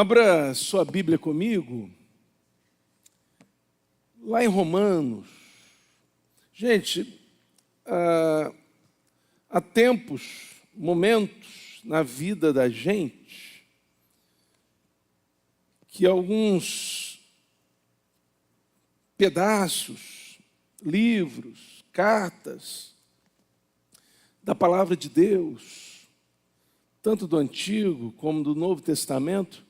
Abra sua Bíblia comigo, lá em Romanos. Gente, há tempos, momentos na vida da gente, que alguns pedaços, livros, cartas da Palavra de Deus, tanto do Antigo como do Novo Testamento,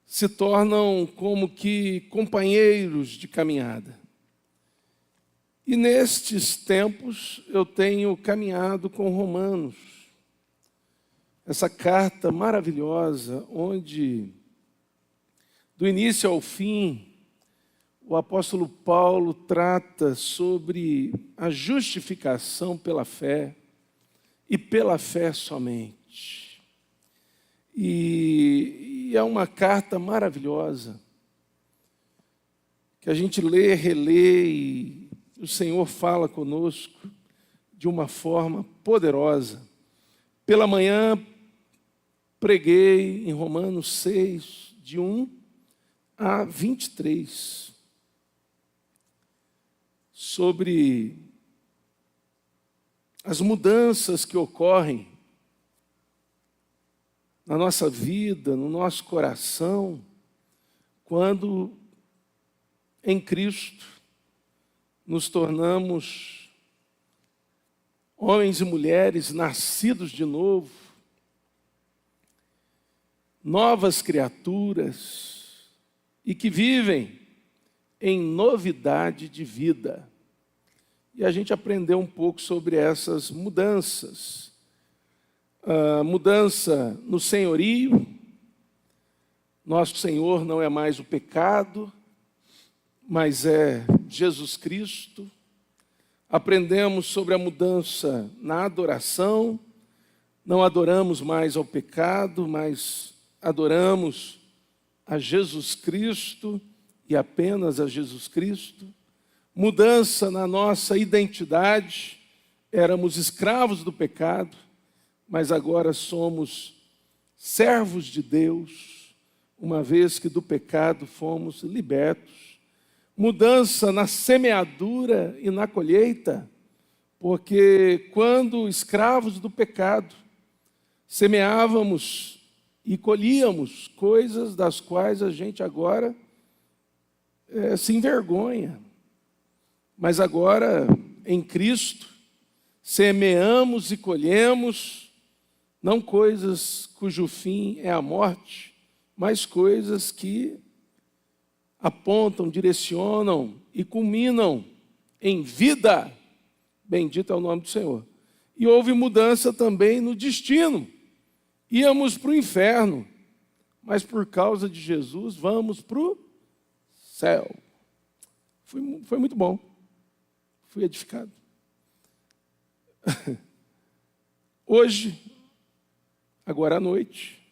se tornam como que companheiros de caminhada. E nestes tempos eu tenho caminhado com Romanos, essa carta maravilhosa, onde do início ao fim o apóstolo Paulo trata sobre a justificação pela fé e pela fé somente. E é uma carta maravilhosa, que a gente lê, relê, e o Senhor fala conosco de uma forma poderosa. Pela manhã, preguei em Romanos 6, de 1 a 23, sobre as mudanças que ocorrem na nossa vida, no nosso coração, quando em Cristo nos tornamos homens e mulheres nascidos de novo, novas criaturas e que vivem em novidade de vida. E a gente aprendeu um pouco sobre essas mudanças. A mudança no senhorio. Nosso Senhor não é mais o pecado, mas é Jesus Cristo. Aprendemos sobre a mudança na adoração. Não adoramos mais ao pecado, mas adoramos a Jesus Cristo e apenas a Jesus Cristo. Mudança na nossa identidade. Éramos escravos do pecado, mas agora somos servos de Deus, uma vez que do pecado fomos libertos. Mudança na semeadura e na colheita, porque quando escravos do pecado, semeávamos e colhíamos coisas das quais a gente agora se envergonha. Mas agora, em Cristo, semeamos e colhemos, não coisas cujo fim é a morte, mas coisas que apontam, direcionam e culminam em vida. Bendito é o nome do Senhor. E houve mudança também no destino. Íamos para o inferno, mas por causa de Jesus vamos para o céu. Foi muito bom. Fui edificado. Hoje, agora à noite,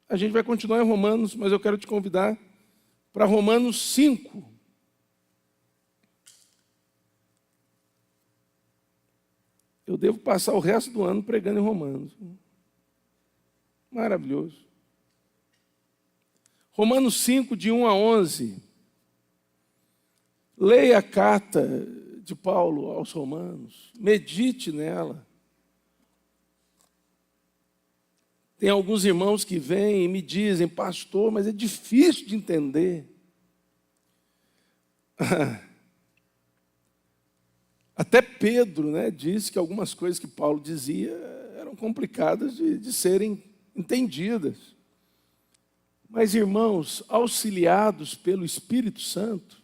a gente vai continuar em Romanos, mas eu quero te convidar para Romanos 5. Eu devo passar o resto do ano pregando em Romanos. Maravilhoso. Romanos 5, de 1 a 11. Leia a carta de Paulo aos Romanos, medite nela. Tem alguns irmãos que vêm e me dizem: pastor, mas é difícil de entender. Até Pedro, disse que algumas coisas que Paulo dizia eram complicadas de serem entendidas. Mas, irmãos, auxiliados pelo Espírito Santo,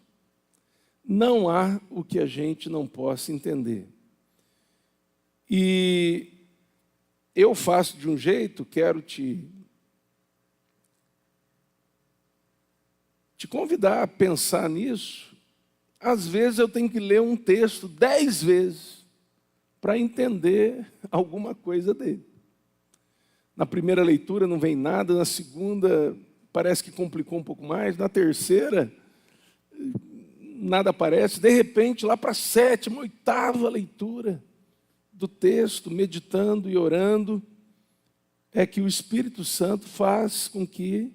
não há o que a gente não possa entender. E eu faço de um jeito, quero te convidar a pensar nisso. Às vezes eu tenho que ler um texto 10 vezes para entender alguma coisa dele. Na primeira leitura não vem nada, na segunda parece que complicou um pouco mais, na terceira nada aparece, de repente lá para a 7ª, 8ª leitura do texto, meditando e orando, é que o Espírito Santo faz com que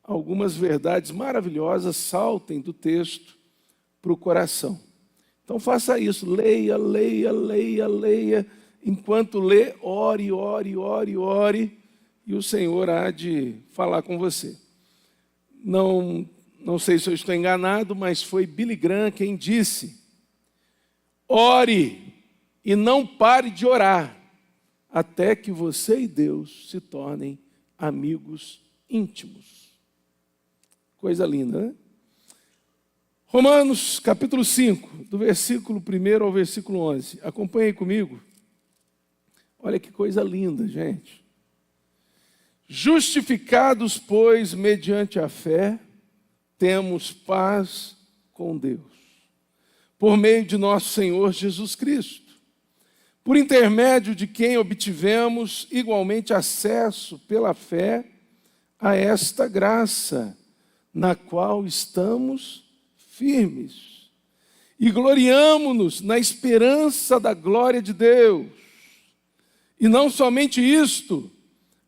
algumas verdades maravilhosas saltem do texto para o coração. Então faça isso, leia, leia, leia, leia. Enquanto lê, ore, ore, ore, ore, e o Senhor há de falar com você. Não sei se eu estou enganado, mas foi Billy Graham quem disse: ore e não pare de orar, até que você e Deus se tornem amigos íntimos. Coisa linda, né? Romanos capítulo 5, do versículo 1 ao versículo 11. Acompanhe comigo. Olha que coisa linda, gente. Justificados, pois, mediante a fé, temos paz com Deus, por meio de nosso Senhor Jesus Cristo, por intermédio de quem obtivemos igualmente acesso pela fé a esta graça, na qual estamos firmes, e gloriamo-nos na esperança da glória de Deus. E não somente isto,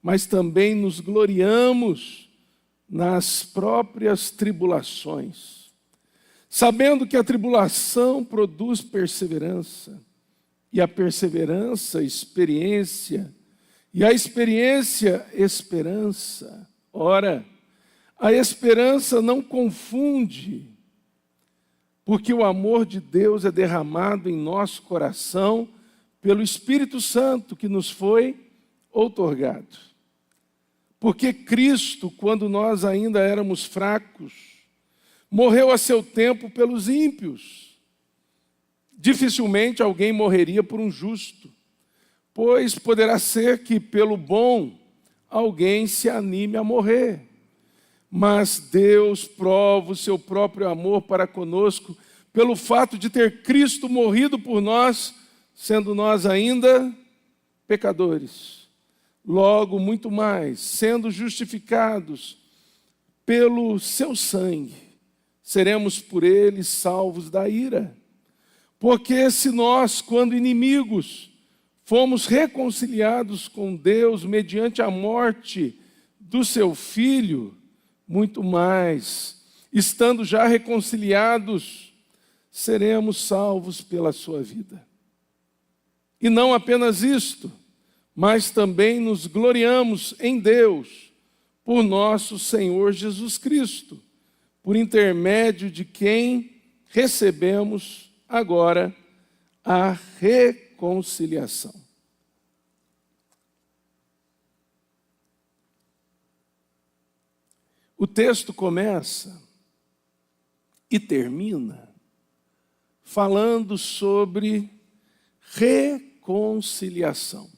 mas também nos gloriamos nas próprias tribulações, sabendo que a tribulação produz perseverança, e a perseverança, experiência, e a experiência, esperança. Ora, a esperança não confunde, porque o amor de Deus é derramado em nosso coração pelo Espírito Santo que nos foi outorgado. Porque Cristo, quando nós ainda éramos fracos, morreu a seu tempo pelos ímpios. Dificilmente alguém morreria por um justo, pois poderá ser que pelo bom alguém se anime a morrer. Mas Deus prova o seu próprio amor para conosco pelo fato de ter Cristo morrido por nós, sendo nós ainda pecadores. Logo, muito mais, sendo justificados pelo seu sangue, seremos por ele salvos da ira. Porque se nós, quando inimigos, fomos reconciliados com Deus mediante a morte do seu Filho, muito mais, estando já reconciliados, seremos salvos pela sua vida. E não apenas isto, mas também nos gloriamos em Deus, por nosso Senhor Jesus Cristo, por intermédio de quem recebemos agora a reconciliação. O texto começa e termina falando sobre reconciliação.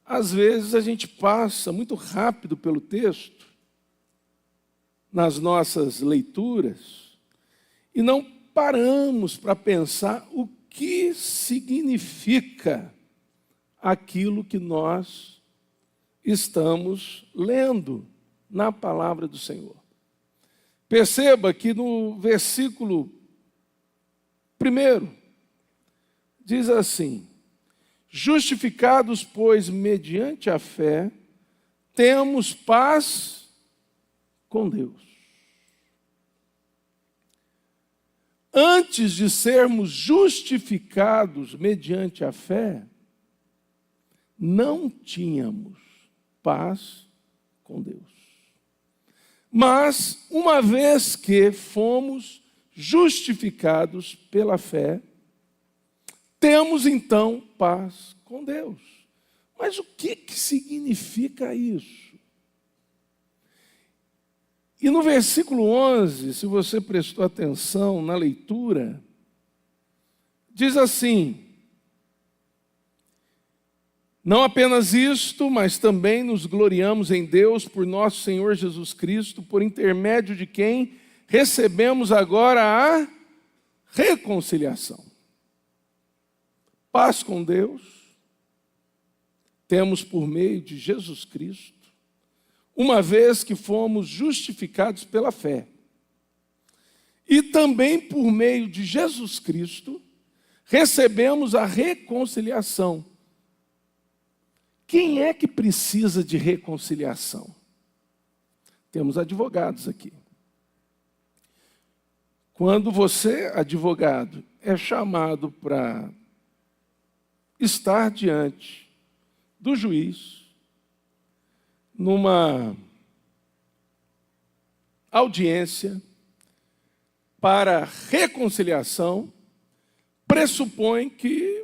Às vezes a gente passa muito rápido pelo texto, nas nossas leituras, e não paramos para pensar o que significa aquilo que nós estamos lendo na palavra do Senhor. Perceba que no versículo 1, diz assim: justificados, pois, mediante a fé, temos paz com Deus. Antes de sermos justificados mediante a fé, não tínhamos paz com Deus. Mas, uma vez que fomos justificados pela fé, temos então paz com Deus. Mas o que significa isso? E no versículo 11, se você prestou atenção na leitura, diz assim: não apenas isto, mas também nos gloriamos em Deus por nosso Senhor Jesus Cristo, por intermédio de quem recebemos agora a reconciliação. Paz com Deus, temos por meio de Jesus Cristo, uma vez que fomos justificados pela fé. E também por meio de Jesus Cristo, recebemos a reconciliação, quem é que precisa de reconciliação? Temos advogados aqui. Quando você, advogado, é chamado para estar diante do juiz, numa audiência para reconciliação, pressupõe que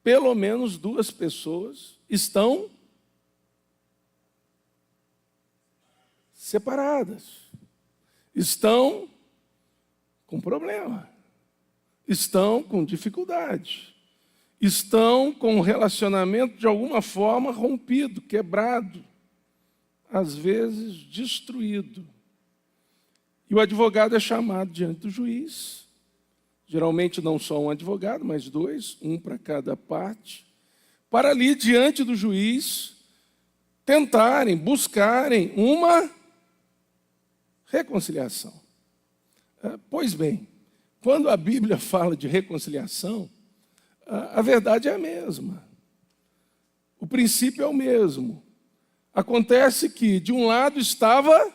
pelo menos duas pessoas estão separadas, estão com problema, estão com dificuldade, estão com o relacionamento de alguma forma rompido, quebrado, às vezes destruído. E o advogado é chamado diante do juiz, geralmente não só um advogado, mas dois, um para cada parte, para ali diante do juiz tentarem, buscarem uma reconciliação. Pois bem, quando a Bíblia fala de reconciliação, a verdade é a mesma. O princípio é o mesmo. Acontece que, de um lado, estava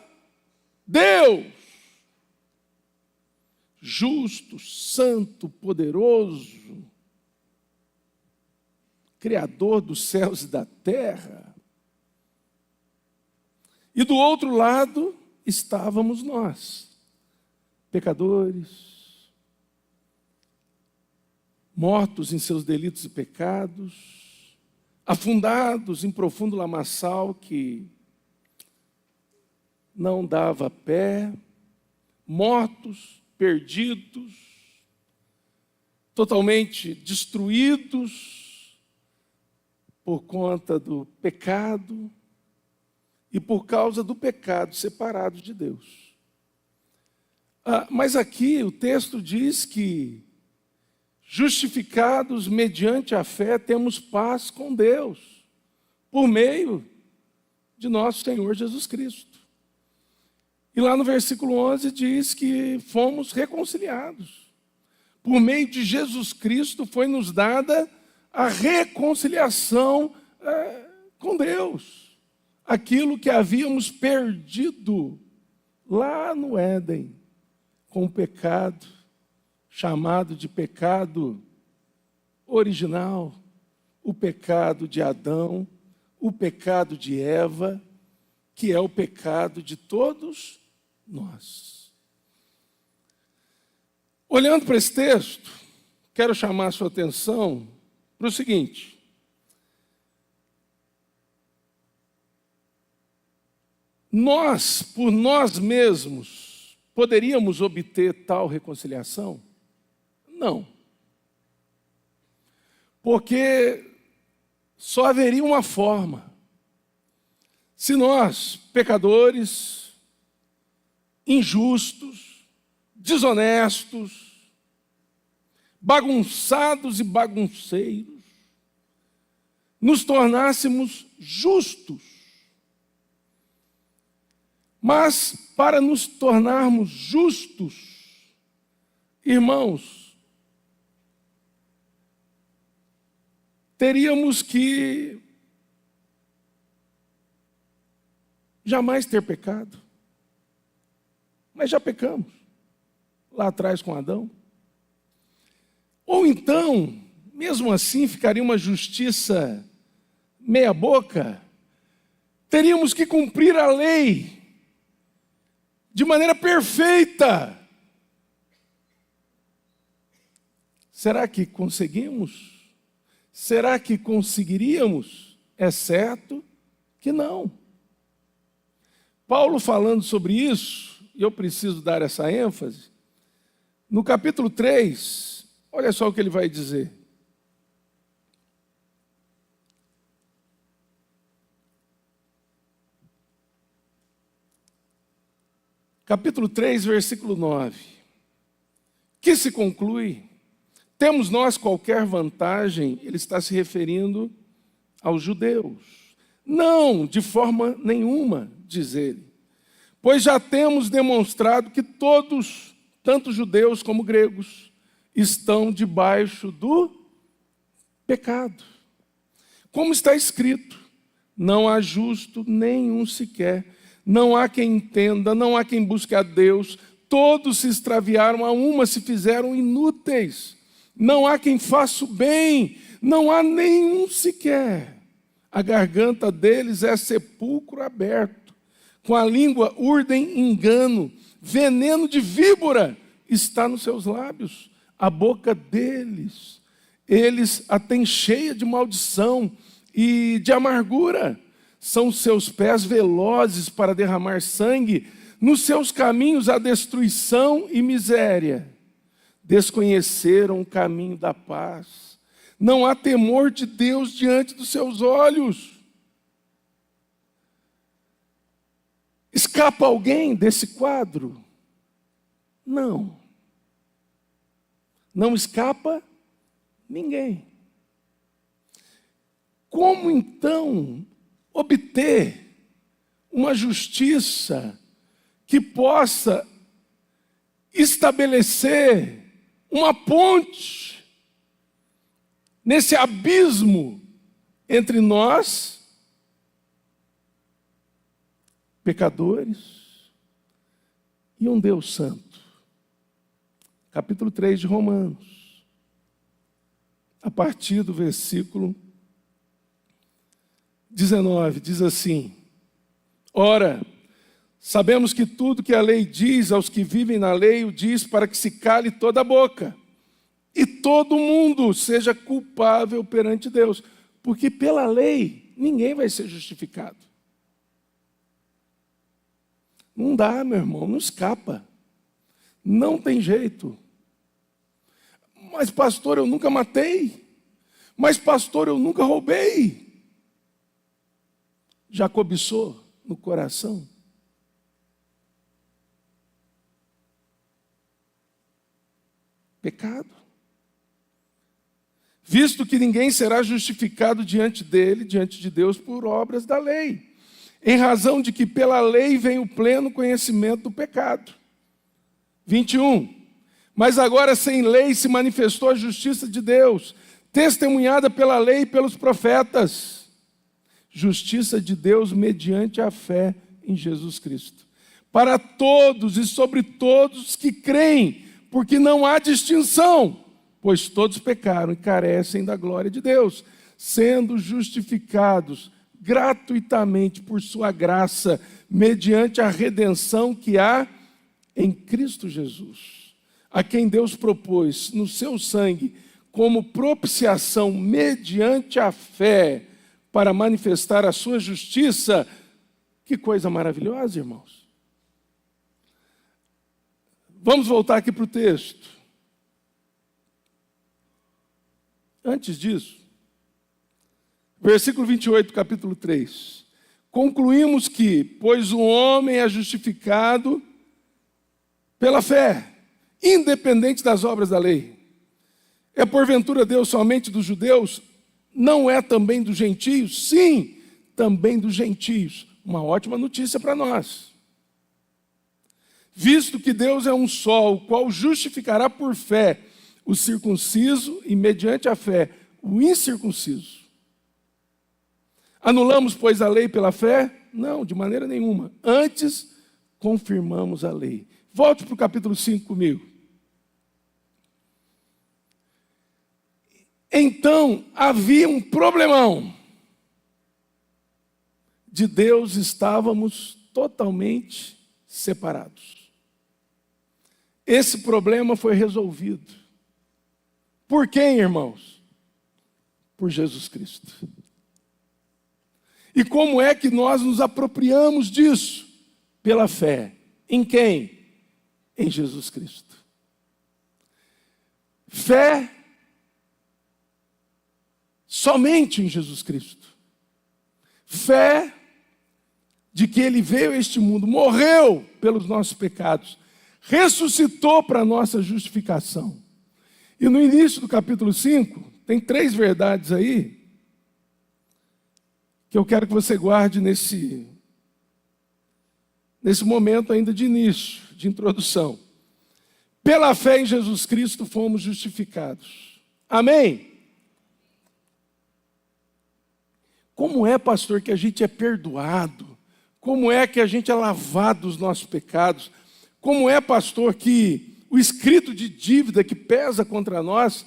Deus, justo, santo, poderoso, Criador dos céus e da terra. E do outro lado estávamos nós, pecadores, mortos em seus delitos e pecados, afundados em profundo lamaçal que não dava pé, mortos, perdidos, totalmente destruídos por conta do pecado e por causa do pecado separados de Deus. Mas aqui o texto diz que, justificados mediante a fé, temos paz com Deus, por meio de nosso Senhor Jesus Cristo. E lá no versículo 11 diz que fomos reconciliados. Por meio de Jesus Cristo foi nos dada a reconciliação com Deus. Aquilo que havíamos perdido lá no Éden, com o pecado, chamado de pecado original, o pecado de Adão, o pecado de Eva, que é o pecado de todos nós. Olhando para esse texto, quero chamar a sua atenção para o seguinte: nós, por nós mesmos, poderíamos obter tal reconciliação? Não. Porque só haveria uma forma. Se nós, pecadores, injustos, desonestos, bagunçados e bagunceiros, nos tornássemos justos. Mas, para nos tornarmos justos, irmãos, teríamos que jamais ter pecado. Mas já pecamos, lá atrás com Adão. Ou então, mesmo assim, ficaria uma justiça meia boca, teríamos que cumprir a lei de maneira perfeita. Será que conseguimos? Será que conseguiríamos? É certo que não. Paulo falando sobre isso, e eu preciso dar essa ênfase, no capítulo 3, olha só o que ele vai dizer. Capítulo 3, versículo 9. Que se conclui: temos nós qualquer vantagem? Ele está se referindo aos judeus. Não, de forma nenhuma, diz ele. Pois já temos demonstrado que todos, tanto judeus como gregos, estão debaixo do pecado. Como está escrito: não há justo nenhum sequer, não há quem entenda, não há quem busque a Deus, todos se extraviaram, a uma se fizeram inúteis, não há quem faça o bem, não há nenhum sequer. A garganta deles é sepulcro aberto, com a língua urdem engano, veneno de víbora está nos seus lábios, a boca deles, eles a têm cheia de maldição e de amargura, são seus pés velozes para derramar sangue, nos seus caminhos há destruição e miséria. Desconheceram o caminho da paz, não há temor de Deus diante dos seus olhos. Escapa alguém desse quadro? Não. Não escapa ninguém. Como então obter uma justiça que possa estabelecer uma ponte nesse abismo entre nós, pecadores, e um Deus santo? Capítulo 3 de Romanos, a partir do versículo 19, diz assim: ora, sabemos que tudo que a lei diz aos que vivem na lei, o diz para que se cale toda a boca, e todo mundo seja culpável perante Deus, porque pela lei ninguém vai ser justificado. Não dá, meu irmão, não escapa. Não tem jeito. Mas pastor, eu nunca matei. Mas pastor, eu nunca roubei. Já cobiçou no coração? Pecado. Visto que ninguém será justificado diante dele, diante de Deus, por obras da lei, em razão de que pela lei vem o pleno conhecimento do pecado. 21. Mas agora sem lei se manifestou a justiça de Deus, testemunhada pela lei e pelos profetas. Justiça de Deus mediante a fé em Jesus Cristo, para todos e sobre todos que creem, porque não há distinção, pois todos pecaram e carecem da glória de Deus, sendo justificados gratuitamente por sua graça, mediante a redenção que há em Cristo Jesus, a quem Deus propôs no seu sangue como propiciação mediante a fé, para manifestar a sua justiça. Que coisa maravilhosa, irmãos. Vamos voltar aqui para o texto. Antes disso, versículo 28, capítulo 3. Concluímos que, pois o homem é justificado pela fé, independente das obras da lei. É porventura Deus somente dos judeus? Não é também dos gentios? Sim, também dos gentios. Uma ótima notícia para nós. Visto que Deus é um só, o qual justificará por fé o circunciso e, mediante a fé, o incircunciso. Anulamos, pois, a lei pela fé? Não, de maneira nenhuma. Antes, confirmamos a lei. Volte para o capítulo 5 comigo. Então, havia um problemão. De Deus estávamos totalmente separados. Esse problema foi resolvido. Por quem, irmãos? Por Jesus Cristo. E como é que nós nos apropriamos disso? Pela fé. Em quem? Em Jesus Cristo. Fé somente em Jesus Cristo. Fé de que Ele veio a este mundo, morreu pelos nossos pecados, ressuscitou para a nossa justificação. E no início do capítulo 5, tem 3 verdades aí, que eu quero que você guarde nesse momento ainda de início, de introdução. Pela fé em Jesus Cristo fomos justificados. Amém? Como é, pastor, que a gente é perdoado? Como é que a gente é lavado dos nossos pecados? Como é, pastor, que o escrito de dívida que pesa contra nós,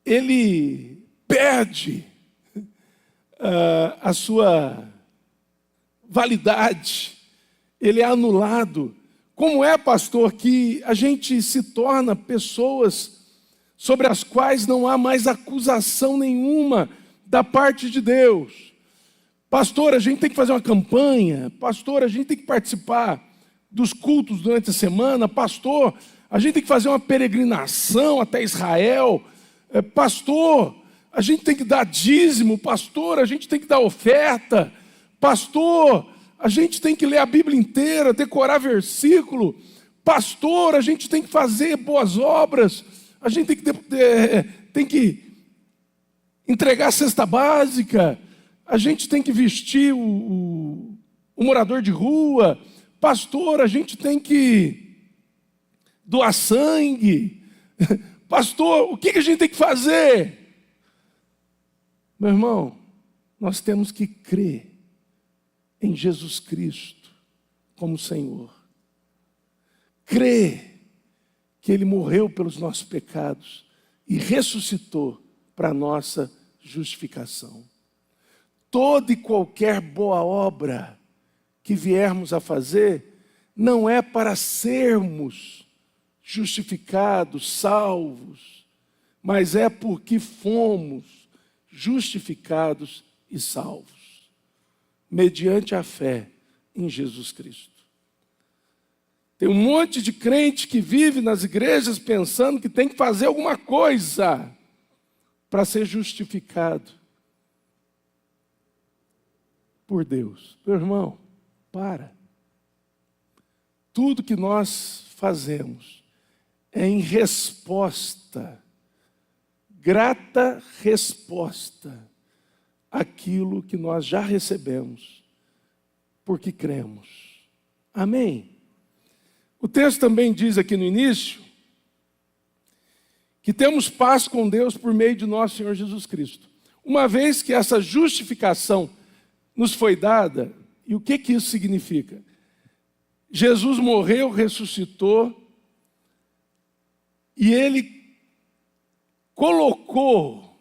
ele perde a sua validade, ele é anulado. Como é, pastor, que a gente se torna pessoas sobre as quais não há mais acusação nenhuma da parte de Deus? Pastor, a gente tem que fazer uma campanha. Pastor, a gente tem que participar dos cultos durante a semana. Pastor, a gente tem que fazer uma peregrinação até Israel. Pastor, a gente tem que dar dízimo. Pastor, a gente tem que dar oferta. Pastor, a gente tem que ler a Bíblia inteira, decorar versículo. Pastor, a gente tem que fazer boas obras. A gente tem que entregar a cesta básica. A gente tem que vestir o morador de rua. Pastor, a gente tem que doar sangue. Pastor, o que a gente tem que fazer? Meu irmão, nós temos que crer em Jesus Cristo como Senhor. Crer que Ele morreu pelos nossos pecados e ressuscitou para a nossa justificação. Toda e qualquer boa obra que viermos a fazer, não é para sermos justificados, salvos, mas é porque fomos justificados e salvos, mediante a fé em Jesus Cristo. Tem um monte de crente que vive nas igrejas pensando que tem que fazer alguma coisa para ser justificado por Deus. Meu irmão, para. Tudo que nós fazemos é em resposta, grata resposta, àquilo que nós já recebemos, porque cremos. Amém? O texto também diz aqui no início, que temos paz com Deus por meio de nosso Senhor Jesus Cristo. Uma vez que essa justificação nos foi dada, e o que isso significa? Jesus morreu, ressuscitou, e Ele colocou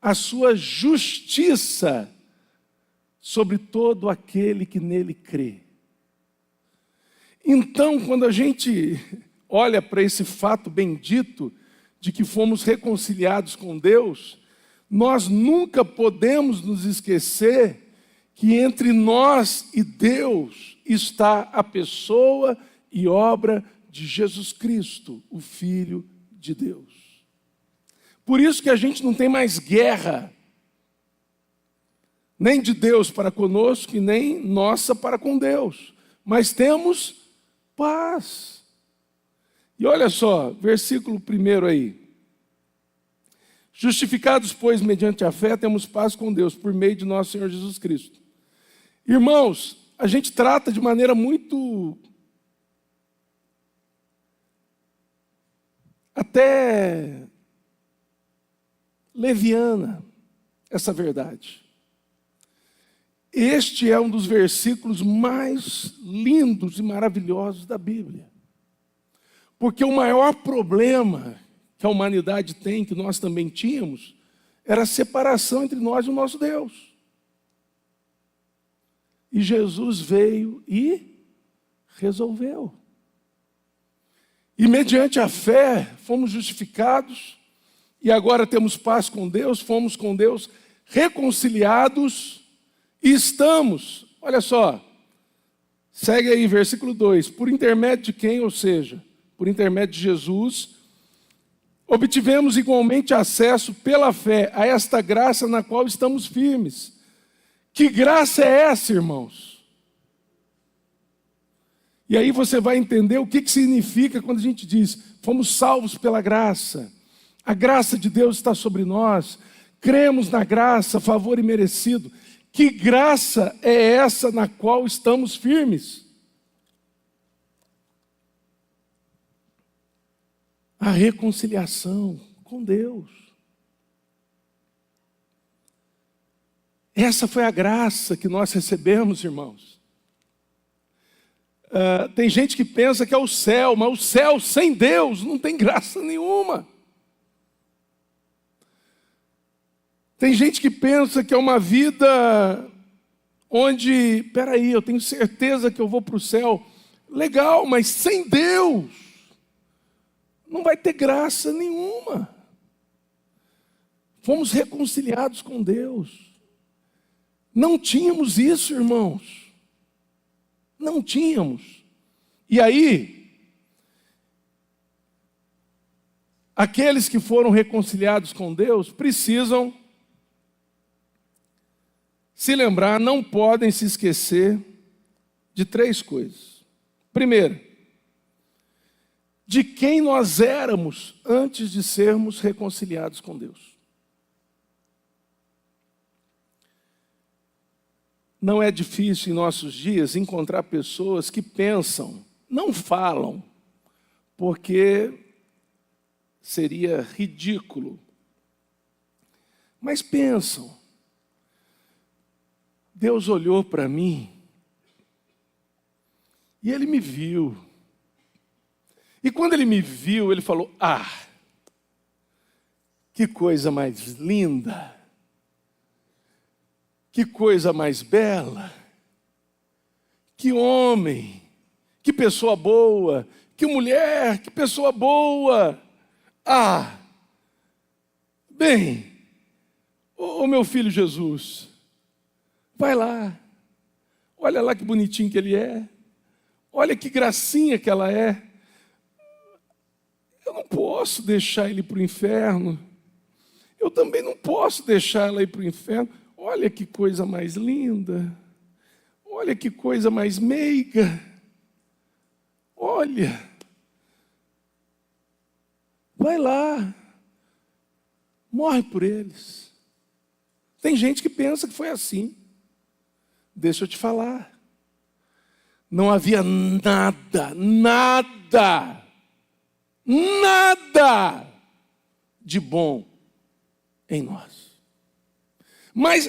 a sua justiça sobre todo aquele que nele crê. Então, quando a gente olha para esse fato bendito de que fomos reconciliados com Deus, nós nunca podemos nos esquecer que entre nós e Deus está a pessoa e obra de Jesus Cristo, o Filho de Deus. Por isso que a gente não tem mais guerra, nem de Deus para conosco e nem nossa para com Deus, mas temos paz. E olha só, versículo 1 aí. Justificados, pois, mediante a fé, temos paz com Deus, por meio de nosso Senhor Jesus Cristo. Irmãos, a gente trata de maneira muito até leviana essa verdade. Este é um dos versículos mais lindos e maravilhosos da Bíblia. Porque o maior problema que a humanidade tem, que nós também tínhamos, era a separação entre nós e o nosso Deus. E Jesus veio e resolveu. E mediante a fé, fomos justificados, e agora temos paz com Deus, fomos com Deus reconciliados, e estamos, olha só, segue aí, versículo 2, por intermédio de quem, ou seja, por intermédio de Jesus, obtivemos igualmente acesso pela fé a esta graça na qual estamos firmes. Que graça é essa, irmãos? E aí você vai entender o que significa quando a gente diz, fomos salvos pela graça. A graça de Deus está sobre nós. Cremos na graça, favor imerecido. Que graça é essa na qual estamos firmes? A reconciliação com Deus. Essa foi a graça que nós recebemos, irmãos. Tem gente que pensa que é o céu, mas o céu sem Deus não tem graça nenhuma. Tem gente que pensa que é uma vida onde, peraí, eu tenho certeza que eu vou para o céu. Legal, mas sem Deus não vai ter graça nenhuma. Fomos reconciliados com Deus. Não tínhamos isso, irmãos. Não tínhamos. E aí, aqueles que foram reconciliados com Deus precisam se lembrar, não podem se esquecer de 3 coisas. Primeiro, de quem nós éramos antes de sermos reconciliados com Deus. Não é difícil em nossos dias encontrar pessoas que pensam, não falam, porque seria ridículo, mas pensam. Deus olhou para mim e Ele me viu. E quando Ele me viu, Ele falou, que coisa mais linda. Que coisa mais bela, que homem, que pessoa boa, que mulher, que pessoa boa. Bem, ô meu filho Jesus, vai lá, olha lá que bonitinho que ele é, olha que gracinha que ela é. Eu não posso deixar ele para o inferno, eu também não posso deixar ela ir para o inferno. Olha que coisa mais linda, olha que coisa mais meiga, olha, vai lá, morre por eles. Tem gente que pensa que foi assim. Deixa eu te falar, não havia nada de bom em nós. Mas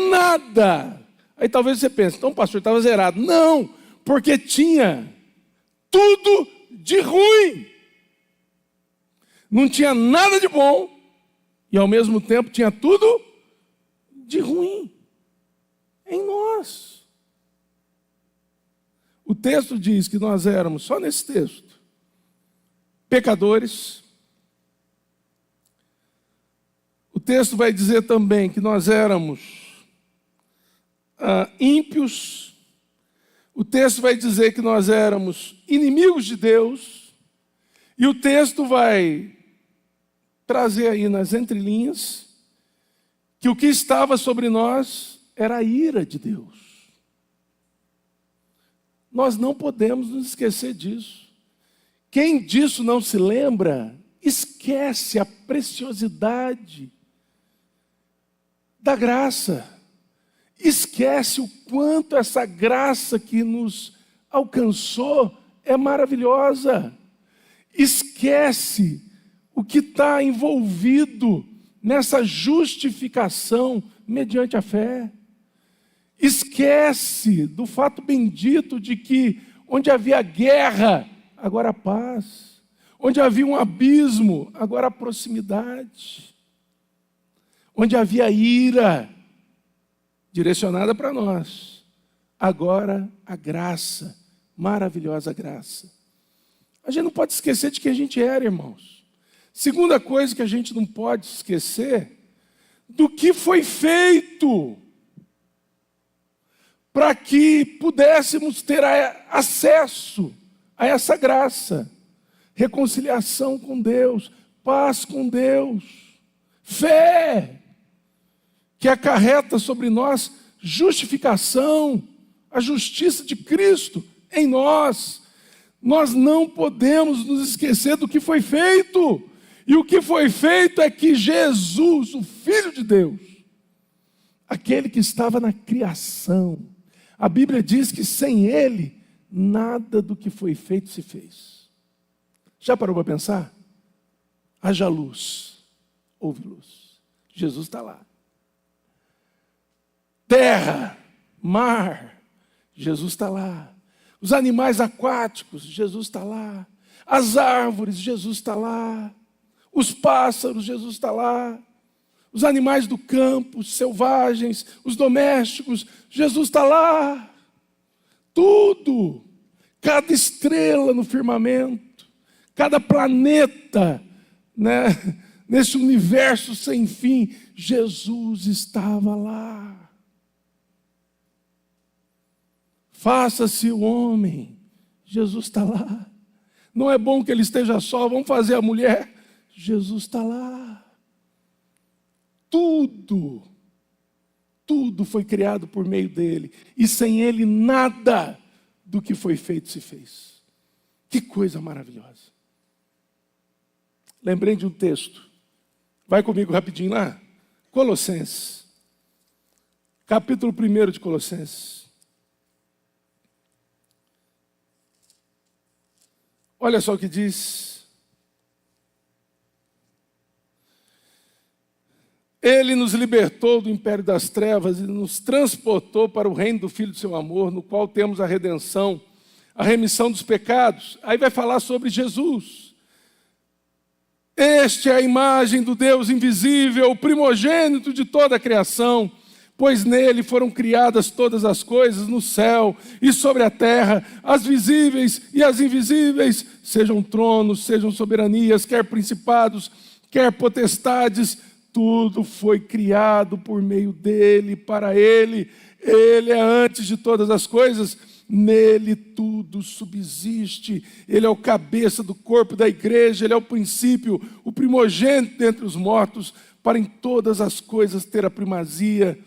nada. Aí talvez você pense, então pastor, estava zerado. Não, porque tinha tudo de ruim. Não tinha nada de bom e ao mesmo tempo tinha tudo de ruim em nós. O texto diz que nós éramos, só nesse texto, pecadores. O texto vai dizer também que nós éramos ímpios. O texto vai dizer que nós éramos inimigos de Deus. E o texto vai trazer aí nas entrelinhas que o que estava sobre nós era a ira de Deus. Nós não podemos nos esquecer disso. Quem disso não se lembra, esquece a preciosidade da graça. Esquece o quanto essa graça que nos alcançou é maravilhosa. Esquece o que está envolvido nessa justificação mediante a fé. Esquece do fato bendito de que onde havia guerra, agora há paz. Onde havia um abismo, agora há proximidade. Onde havia ira direcionada para nós, agora a graça, maravilhosa graça. A gente não pode esquecer de quem a gente era, irmãos. Segunda coisa que a gente não pode esquecer, do que foi feito para que pudéssemos ter acesso a essa graça, reconciliação com Deus, paz com Deus, fé, que acarreta sobre nós justificação, a justiça de Cristo em nós. Nós não podemos nos esquecer do que foi feito. E o que foi feito é que Jesus, o Filho de Deus, aquele que estava na criação, a Bíblia diz que sem Ele, nada do que foi feito se fez. Já parou para pensar? Haja luz, houve luz. Jesus está lá. terra, mar, Jesus está lá. Os animais aquáticos, Jesus está lá. As árvores, Jesus está lá. Os pássaros, Jesus está lá. Os animais do campo, os selvagens, os domésticos, Jesus está lá. Tudo, cada estrela no firmamento, cada planeta, né, nesse universo sem fim, Jesus estava lá. Faça-se o homem, Jesus está lá. Não é bom que ele esteja só, vamos fazer a mulher, Jesus está lá. Tudo foi criado por meio dele, e sem ele nada do que foi feito se fez. Que coisa maravilhosa. Lembrei de um texto, vai comigo rapidinho lá, Colossenses, capítulo 1 de Colossenses. Olha só o que diz. Ele nos libertou do império das trevas e nos transportou para o reino do Filho do seu amor, no qual temos a redenção, a remissão dos pecados. Aí vai falar sobre Jesus. Este é a imagem do Deus invisível, o primogênito de toda a criação, pois nele foram criadas todas as coisas no céu e sobre a terra, as visíveis e as invisíveis, sejam tronos, sejam soberanias, quer principados, quer potestades, tudo foi criado por meio dele, para ele. Ele é antes de todas as coisas, nele tudo subsiste. Ele é o cabeça do corpo da igreja, ele é o princípio, o primogênito dentre os mortos, para em todas as coisas ter a primazia,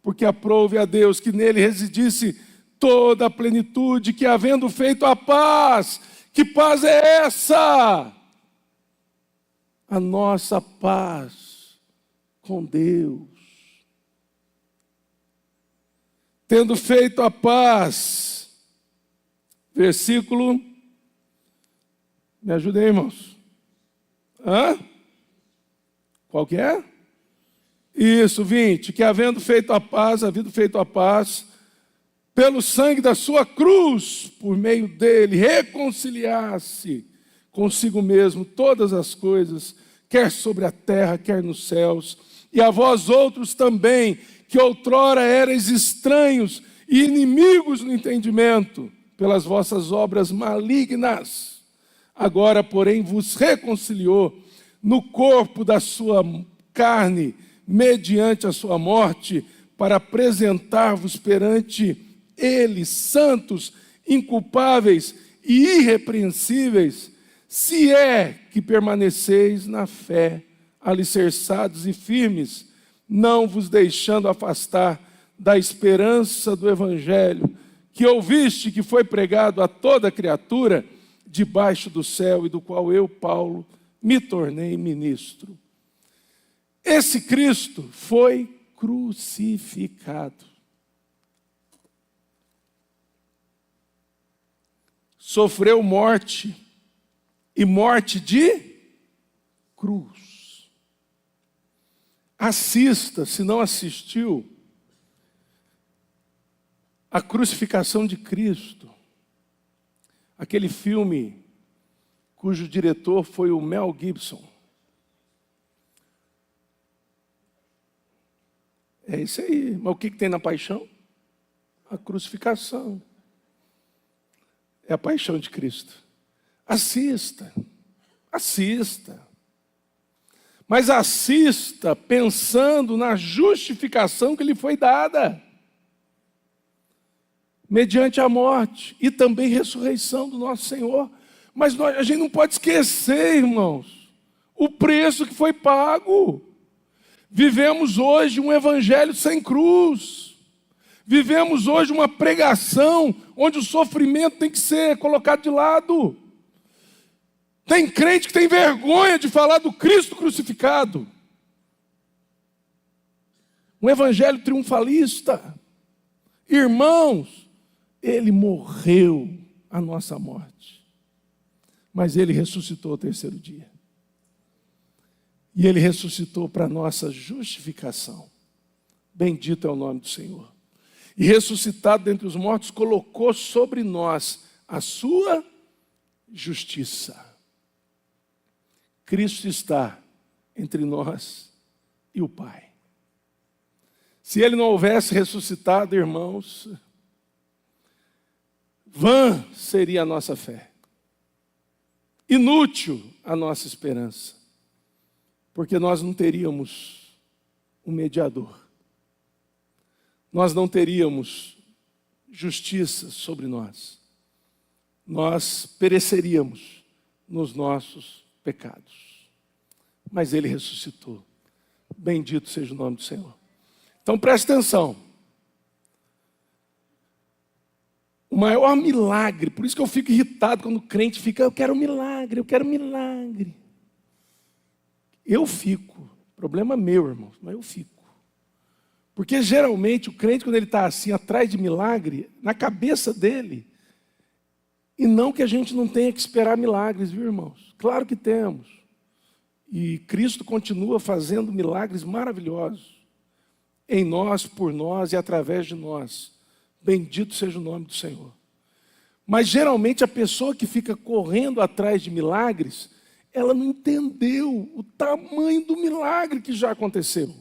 porque aprove a Deus que nele residisse toda a plenitude, que havendo feito a paz, que paz é essa? A nossa paz com Deus. Tendo feito a paz, versículo, me ajudem, irmãos. Qual que é? Isso, 20, que havendo feito a paz, pelo sangue da sua cruz, por meio dele, reconciliar-se consigo mesmo todas as coisas, quer sobre a terra, quer nos céus, e a vós outros também, que outrora erais estranhos e inimigos no entendimento, pelas vossas obras malignas, agora, porém, vos reconciliou no corpo da sua carne, mediante a sua morte, para apresentar-vos perante ele, santos, inculpáveis e irrepreensíveis, se é que permaneceis na fé, alicerçados e firmes, não vos deixando afastar da esperança do evangelho, que ouviste que foi pregado a toda criatura, debaixo do céu, e do qual eu, Paulo, me tornei ministro. Esse Cristo foi crucificado. Sofreu morte, e morte de cruz. Assista, se não assistiu, a crucificação de Cristo. Aquele filme cujo diretor foi o Mel Gibson. É isso aí. Mas o que tem na paixão? A crucificação. É a paixão de Cristo. Assista. Mas assista pensando na justificação que lhe foi dada, mediante a morte e também ressurreição do nosso Senhor. Mas a gente não pode esquecer, irmãos, o preço que foi pago. Vivemos hoje um evangelho sem cruz. Vivemos hoje uma pregação onde o sofrimento tem que ser colocado de lado. Tem crente que tem vergonha de falar do Cristo crucificado. Um evangelho triunfalista. Irmãos, ele morreu a nossa morte, mas ele ressuscitou ao terceiro dia. E ele ressuscitou para a nossa justificação. Bendito é o nome do Senhor. e ressuscitado dentre os mortos, colocou sobre nós a sua justiça. Cristo está entre nós e o Pai. Se Ele não houvesse ressuscitado, irmãos, vã seria a nossa fé. Inútil a nossa esperança. Porque nós não teríamos um mediador. Nós não teríamos justiça sobre nós. Nós pereceríamos nos nossos pecados. Mas Ele ressuscitou. Bendito seja o nome do Senhor. Então preste atenção. O maior milagre, por isso que eu fico irritado quando o crente fica, eu quero um milagre, eu quero um milagre. Eu fico, problema meu, irmão, mas eu fico. Porque geralmente o crente, quando ele está assim, atrás de milagre, na cabeça dele, e não que a gente não tenha que esperar milagres, viu, irmãos? Claro que temos. E Cristo continua fazendo milagres maravilhosos em nós, por nós e através de nós. Bendito seja o nome do Senhor. Mas geralmente a pessoa que fica correndo atrás de milagres, ela não entendeu o tamanho do milagre que já aconteceu.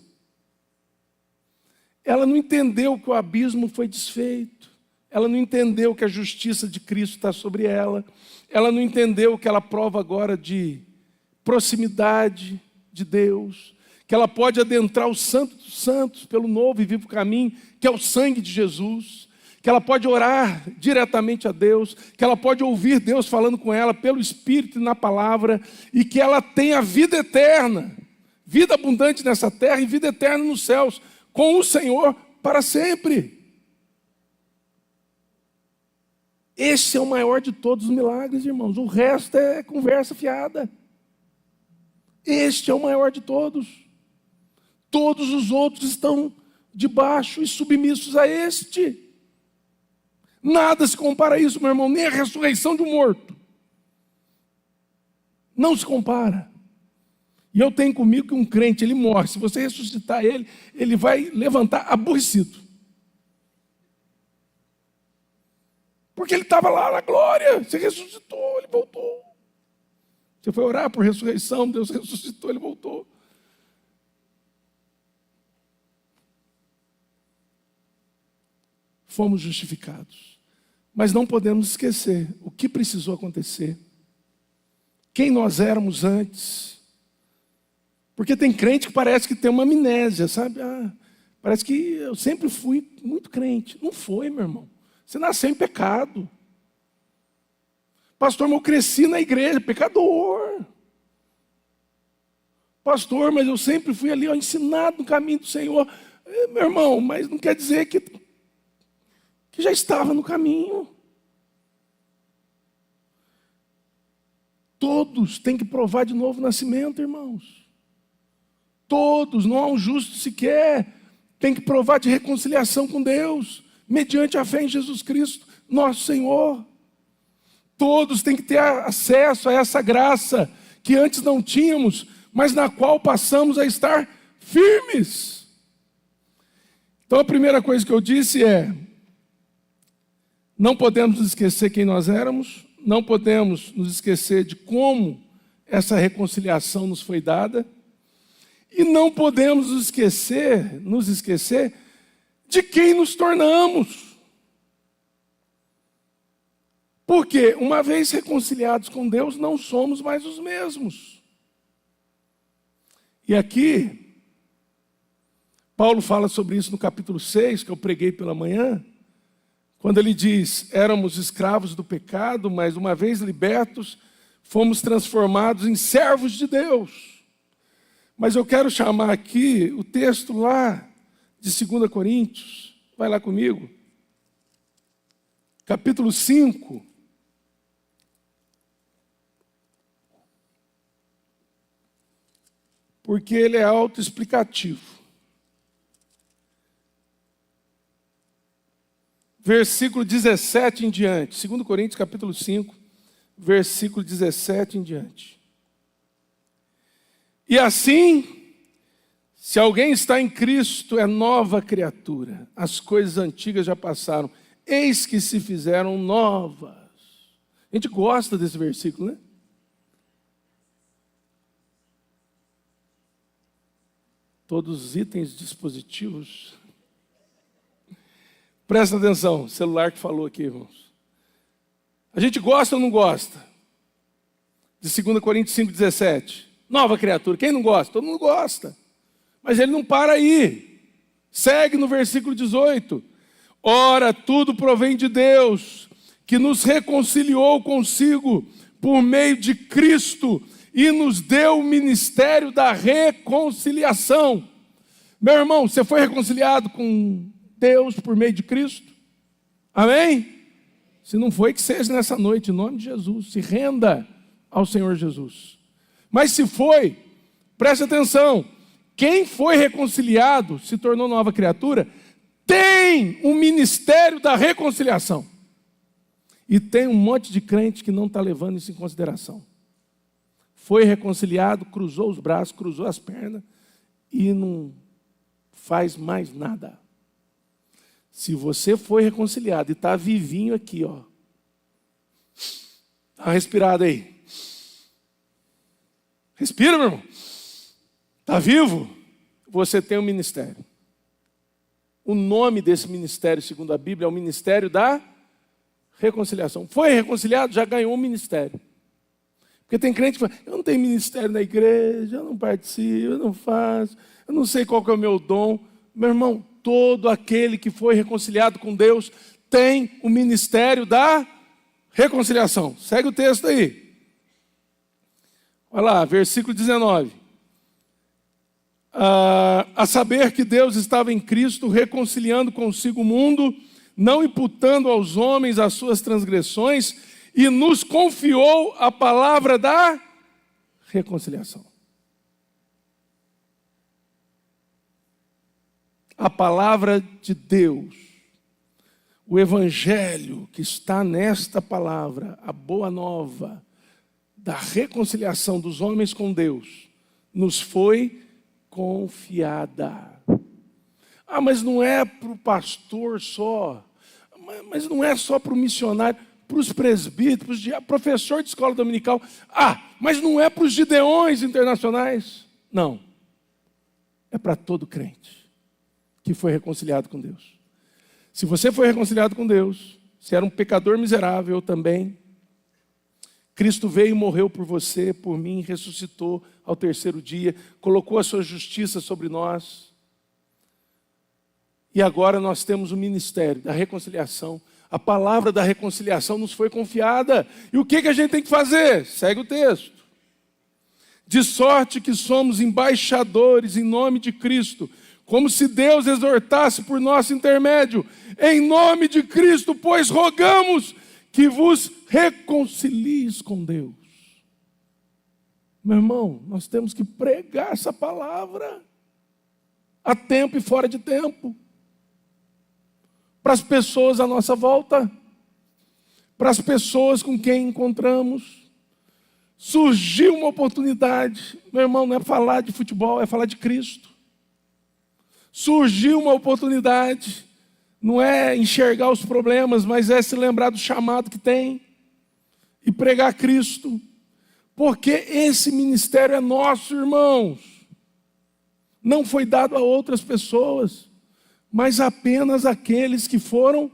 Ela não entendeu que o abismo foi desfeito. Ela não entendeu que a justiça de Cristo está sobre ela. Ela não entendeu que ela prova agora de proximidade de Deus. Que ela pode adentrar o Santo dos Santos pelo novo e vivo caminho, que é o sangue de Jesus. Que ela pode orar diretamente a Deus, que ela pode ouvir Deus falando com ela pelo Espírito e na palavra, e que ela tenha vida eterna, vida abundante nessa terra e vida eterna nos céus, com o Senhor para sempre. Esse é o maior de todos os milagres, irmãos. O resto é conversa fiada. Este é o maior de todos. Todos os outros estão debaixo e submissos a este. Nada se compara a isso, meu irmão, nem a ressurreição de um morto. Não se compara. E eu tenho comigo que um crente, ele morre. Se você ressuscitar ele, ele vai levantar aborrecido. Porque ele estava lá na glória. Você ressuscitou, ele voltou. Você foi orar por ressurreição, Deus ressuscitou, ele voltou. Fomos justificados. Mas não podemos esquecer o que precisou acontecer. Quem nós éramos antes. Porque tem crente que parece que tem uma amnésia, sabe? Parece que eu sempre fui muito crente. Não foi, meu irmão. Você nasceu em pecado. Pastor, mas eu cresci na igreja, pecador. Pastor, mas eu sempre fui ali, ensinado no caminho do Senhor. Meu irmão, mas não quer dizer que já estava no caminho. Todos têm que provar de novo o nascimento, irmãos. Todos, não há um justo sequer, tem que provar de reconciliação com Deus, mediante a fé em Jesus Cristo, nosso Senhor. Todos têm que ter acesso a essa graça que antes não tínhamos, mas na qual passamos a estar firmes. Então a primeira coisa que eu disse é: não podemos nos esquecer quem nós éramos, não podemos nos esquecer de como essa reconciliação nos foi dada, e não podemos nos esquecer de quem nos tornamos. Porque, uma vez reconciliados com Deus, não somos mais os mesmos. E aqui, Paulo fala sobre isso no capítulo 6, que eu preguei pela manhã, quando ele diz: éramos escravos do pecado, mas uma vez libertos, fomos transformados em servos de Deus. Mas eu quero chamar aqui o texto lá de 2 Coríntios, vai lá comigo, capítulo 5, porque ele é autoexplicativo. Versículo 17 em diante, 2 Coríntios capítulo 5, versículo 17 em diante. E assim, Se alguém está em Cristo, é nova criatura. As coisas antigas já passaram, eis que se fizeram novas. A gente gosta desse versículo, né? Todos os itens dispositivos. Presta atenção, celular que falou aqui, irmãos. A gente gosta ou não gosta? De 2 Coríntios 5,17. Nova criatura. Quem não gosta? Todo mundo gosta. Mas ele não para aí. Segue no versículo 18. Ora, tudo provém de Deus, que nos reconciliou consigo por meio de Cristo e nos deu o ministério da reconciliação. Meu irmão, você foi reconciliado com Deus por meio de Cristo? Amém? Se não foi, que seja nessa noite, em nome de Jesus. Se renda ao Senhor Jesus. Mas se foi, preste atenção. Quem foi reconciliado, se tornou nova criatura, tem o ministério da reconciliação. E tem um monte de crente que não está levando isso em consideração. Foi reconciliado, cruzou os braços, cruzou as pernas e não faz mais nada. Se você foi reconciliado e está vivinho aqui, ó. Dá uma respirada aí. Respira, meu irmão. Está vivo? Você tem um ministério. O nome desse ministério, segundo a Bíblia, é o ministério da reconciliação. Foi reconciliado, já ganhou um ministério. Porque tem crente que fala, eu não tenho ministério na igreja, eu não participo, eu não faço, eu não sei qual que é o meu dom. Meu irmão, todo aquele que foi reconciliado com Deus tem o ministério da reconciliação. Segue o texto aí. Olha lá, versículo 19. A saber que Deus estava em Cristo reconciliando consigo o mundo, não imputando aos homens as suas transgressões, e nos confiou a palavra da reconciliação. A palavra de Deus, o evangelho que está nesta palavra, a boa nova da reconciliação dos homens com Deus, nos foi confiada. Ah, mas não é para o pastor só, mas não é só para o missionário, para os presbíteros, professor de escola dominical. Ah, mas não é para os gideões internacionais. Não, é para todo crente que foi reconciliado com Deus. Se você foi reconciliado com Deus, se era um pecador miserável, eu também. Cristo veio e morreu por você, por mim, ressuscitou ao terceiro dia, colocou a sua justiça sobre nós. E agora nós temos o ministério da reconciliação. A palavra da reconciliação nos foi confiada. E o que a gente tem que fazer? Segue o texto. De sorte que somos embaixadores em nome de Cristo, como se Deus exortasse por nosso intermédio. Em nome de Cristo, pois rogamos que vos reconcilies com Deus. Meu irmão, nós temos que pregar essa palavra a tempo e fora de tempo. Para as pessoas à nossa volta, para as pessoas com quem encontramos. Surgiu uma oportunidade, meu irmão, não é falar de futebol, é falar de Cristo. Surgiu uma oportunidade, não é enxergar os problemas, mas é se lembrar do chamado que tem e pregar Cristo. Porque esse ministério é nosso, irmãos. Não foi dado a outras pessoas, mas apenas aqueles que foram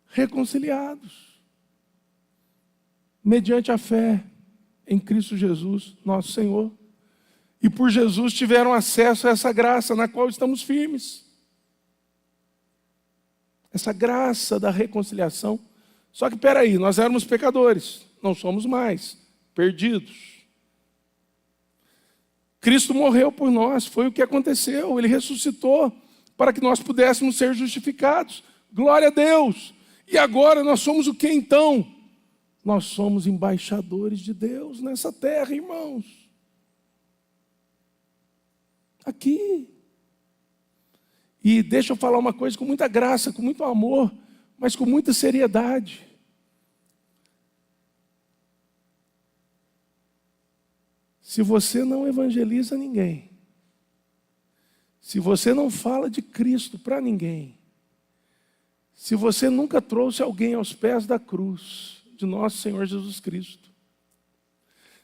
reconciliados. Mediante a fé em Cristo Jesus, nosso Senhor. E por Jesus tiveram acesso a essa graça na qual estamos firmes. Essa graça da reconciliação. Só que, peraí, nós éramos pecadores, não somos mais, perdidos. Cristo morreu por nós, foi o que aconteceu, Ele ressuscitou para que nós pudéssemos ser justificados. Glória a Deus! E agora nós somos o que então? Nós somos embaixadores de Deus nessa terra, irmãos. Aqui. E deixa eu falar uma coisa com muita graça, com muito amor, mas com muita seriedade. Se você não evangeliza ninguém, Se você não fala de Cristo para ninguém, se você nunca trouxe alguém aos pés da cruz de nosso Senhor Jesus Cristo,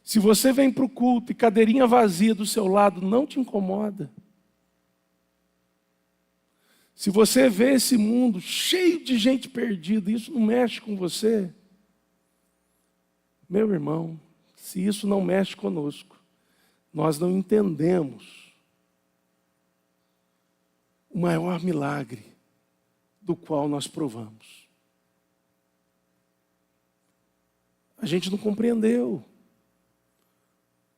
se você vem para o culto e cadeirinha vazia do seu lado não te incomoda, se você vê esse mundo cheio de gente perdida, isso não mexe com você, meu irmão, se isso não mexe conosco, nós não entendemos o maior milagre do qual nós provamos. A gente não compreendeu,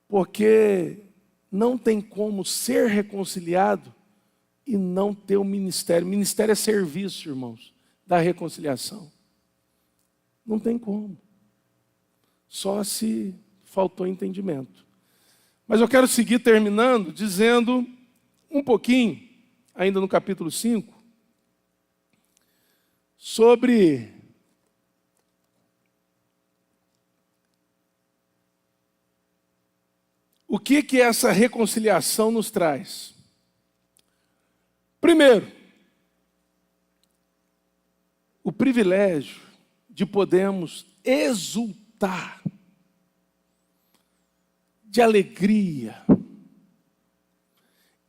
porque não tem como ser reconciliado e não ter o ministério. O ministério é serviço, irmãos, da reconciliação. Não tem como. Só se faltou entendimento. Mas eu quero seguir terminando dizendo um pouquinho, ainda no capítulo 5, sobre o que essa reconciliação nos traz. Primeiro, o privilégio de podermos exultar de alegria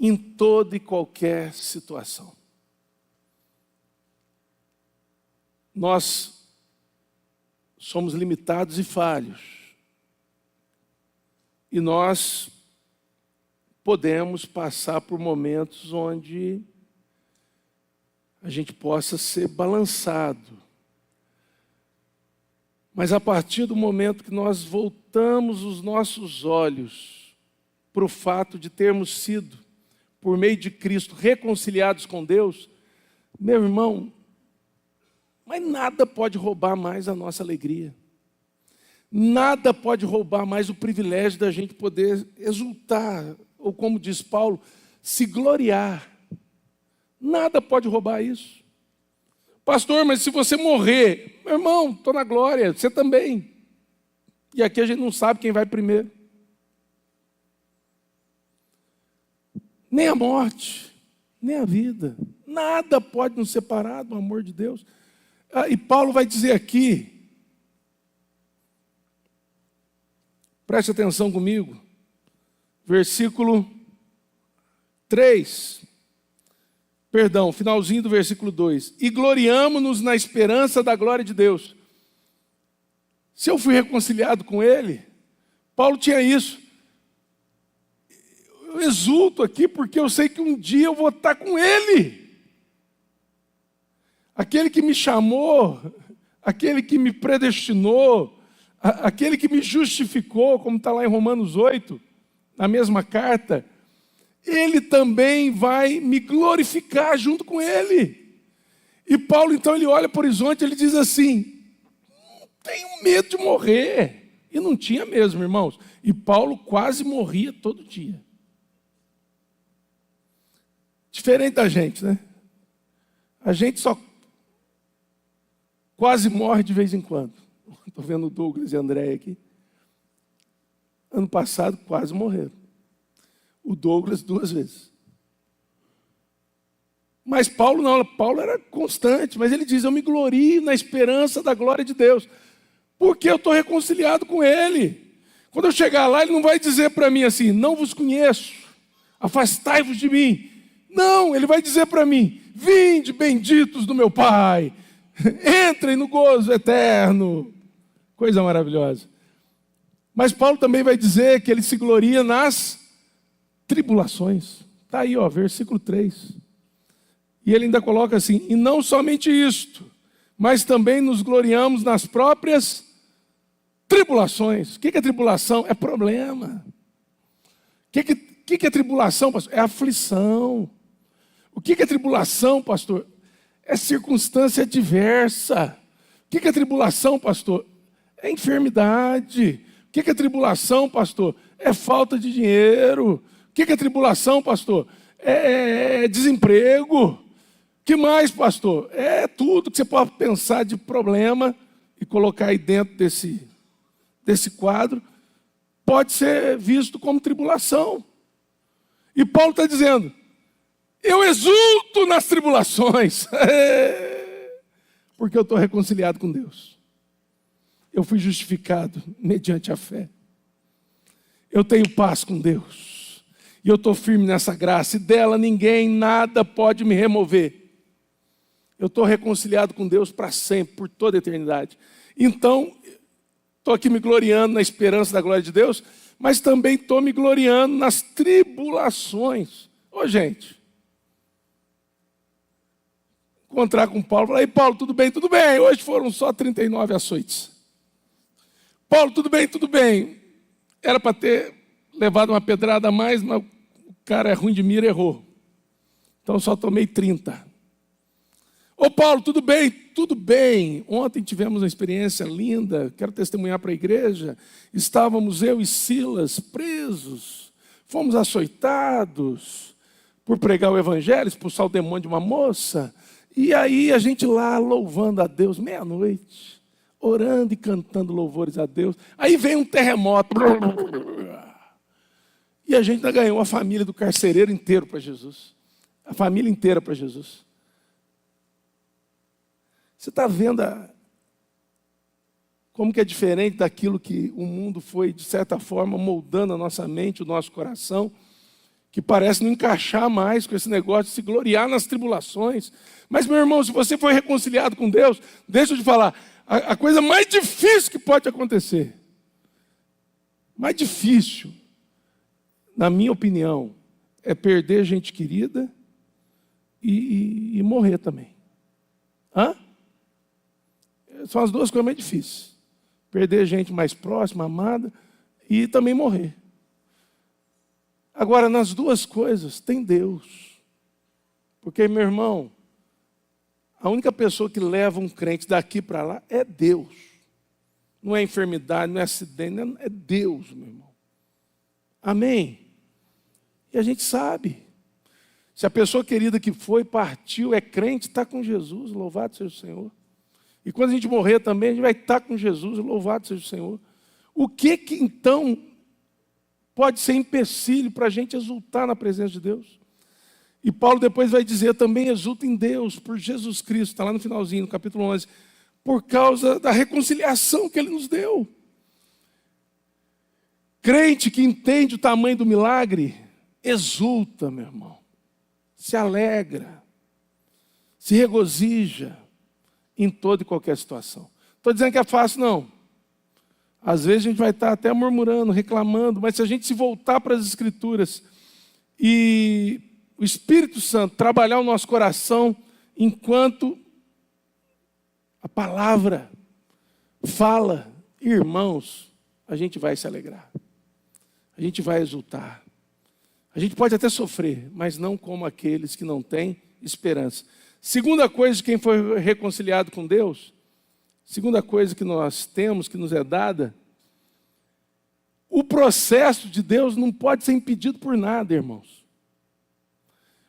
em toda e qualquer situação. Nós somos limitados e falhos. E nós podemos passar por momentos onde a gente possa ser balançado. Mas a partir do momento que nós voltamos os nossos olhos para o fato de termos sido, por meio de Cristo, reconciliados com Deus, meu irmão, mas nada pode roubar mais a nossa alegria. Nada pode roubar mais o privilégio da gente poder exultar, ou como diz Paulo, se gloriar. Nada pode roubar isso. Pastor, mas se você morrer, meu irmão, estou na glória, você também. E aqui a gente não sabe quem vai primeiro. Nem a morte, nem a vida. Nada pode nos separar do amor de Deus. E Paulo vai dizer aqui, preste atenção comigo, versículo 3, finalzinho do versículo 2. E gloriamo-nos na esperança da glória de Deus. Se eu fui reconciliado com Ele, Paulo tinha isso. Eu exulto aqui porque eu sei que um dia eu vou estar com Ele. Aquele que me chamou, aquele que me predestinou, aquele que me justificou, como está lá em Romanos 8, na mesma carta, Ele também vai me glorificar junto com Ele. E Paulo, então, ele olha para o horizonte e ele diz assim, não tenho medo de morrer. E não tinha mesmo, irmãos. E Paulo quase morria todo dia. Diferente da gente, né? A gente só quase morre de vez em quando. Estou vendo o Douglas e a Andréia aqui. Ano passado quase morreram. O Douglas 2 vezes. Mas Paulo não, Paulo era constante, mas ele diz, eu me glorio na esperança da glória de Deus, porque eu estou reconciliado com Ele. Quando eu chegar lá, Ele não vai dizer para mim assim, não vos conheço, afastai-vos de mim. Não, Ele vai dizer para mim, vinde benditos do meu Pai, entrem no gozo eterno. Coisa maravilhosa. Mas Paulo também vai dizer que ele se gloria nas tribulações. Está aí, versículo 3. E ele ainda coloca assim, e não somente isto, mas também nos gloriamos nas próprias tribulações. O que é tribulação? É problema. O que é tribulação, pastor? É aflição. O que é tribulação, pastor? É circunstância adversa. O que é tribulação, pastor? É enfermidade. O que é tribulação, pastor? É falta de dinheiro. O que é tribulação, pastor? É desemprego. O que mais, pastor? É tudo que você pode pensar de problema e colocar aí dentro desse quadro, pode ser visto como tribulação. E Paulo está dizendo, Eu exulto nas tribulações, porque eu estou reconciliado com Deus. Eu fui justificado mediante a fé. Eu tenho paz com Deus. E eu estou firme nessa graça. E dela ninguém, nada pode me remover. Eu estou reconciliado com Deus para sempre, por toda a eternidade. Então, estou aqui me gloriando na esperança da glória de Deus, mas também estou me gloriando nas tribulações. Ô, gente, encontrar com Paulo, falar: ei, Paulo, tudo bem? Tudo bem. Hoje foram só 39 açoites. Paulo, tudo bem? Tudo bem. Era para ter levado uma pedrada a mais, mas o cara é ruim de mira, errou. Então só tomei 30. Ô Paulo, tudo bem? Tudo bem. Ontem tivemos uma experiência linda, quero testemunhar para a igreja. Estávamos eu e Silas presos, fomos açoitados por pregar o evangelho, expulsar o demônio de uma moça. E aí a gente lá louvando a Deus, meia-noite, orando e cantando louvores a Deus. Aí vem um terremoto. E a gente ainda ganhou a família do carcereiro inteiro para Jesus. A família inteira para Jesus. Você está vendo como que é diferente daquilo que o mundo foi, de certa forma, moldando a nossa mente, o nosso coração, que parece não encaixar mais com esse negócio de se gloriar nas tribulações. Mas, meu irmão, se você foi reconciliado com Deus, deixa eu te falar, a coisa mais difícil que pode acontecer, mais difícil, na minha opinião, é perder gente querida e morrer também. Hã? São as duas coisas mais difíceis. Perder gente mais próxima, amada, e também morrer. Agora, nas duas coisas, tem Deus. Porque, meu irmão, a única pessoa que leva um crente daqui para lá é Deus. Não é enfermidade, não é acidente, é Deus, meu irmão. Amém? E a gente sabe. Se a pessoa querida que foi, partiu, é crente, está com Jesus, louvado seja o Senhor. E quando a gente morrer também, a gente vai estar com Jesus, louvado seja o Senhor. O que então pode ser empecilho para a gente exultar na presença de Deus? E Paulo depois vai dizer também: exulta em Deus, por Jesus Cristo, está lá no finalzinho, no capítulo 11, por causa da reconciliação que Ele nos deu. Crente que entende o tamanho do milagre, exulta, meu irmão, se alegra, se regozija em toda e qualquer situação. Estou dizendo que é fácil, não. Às vezes a gente vai estar até murmurando, reclamando, mas se a gente se voltar para as Escrituras e o Espírito Santo trabalhar o nosso coração enquanto a palavra fala, irmãos, a gente vai se alegrar. A gente vai exultar. A gente pode até sofrer, mas não como aqueles que não têm esperança. Segunda coisa de quem foi reconciliado com Deus, segunda coisa que nós temos, que nos é dada, o processo de Deus não pode ser impedido por nada, irmãos.